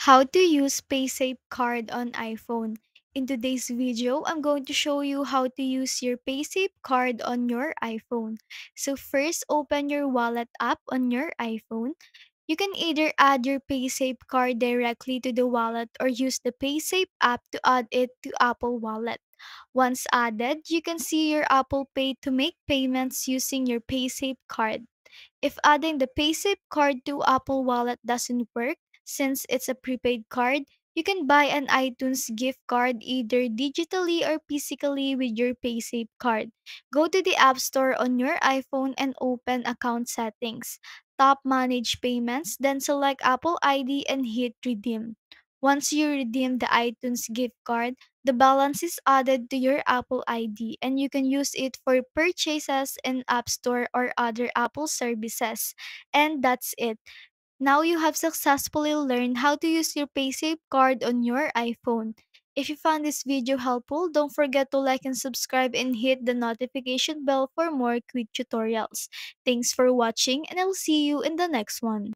How to use PaySafe card on iPhone. In today's video, I'm going to show you how to use your PaySafe card on your iPhone. So first, open your wallet app on your iPhone. You can either add your PaySafe card directly to the wallet or use the PaySafe app to add it to Apple Wallet. Once added, you can see your Apple Pay to make payments using your PaySafe card. If adding the PaySafe card to Apple Wallet doesn't work, since it's a prepaid card, you can buy an iTunes gift card either digitally or physically with your PaySafe card. Go to the App Store on your iPhone and open Account Settings. Tap Manage Payments, then select Apple ID and hit Redeem. Once you redeem the iTunes gift card, the balance is added to your Apple ID and you can use it for purchases in App Store or other Apple services. And that's it. Now you have successfully learned how to use your PaySafe card on your iPhone. If you found this video helpful, don't forget to like and subscribe and hit the notification bell for more quick tutorials. Thanks for watching and I'll see you in the next one.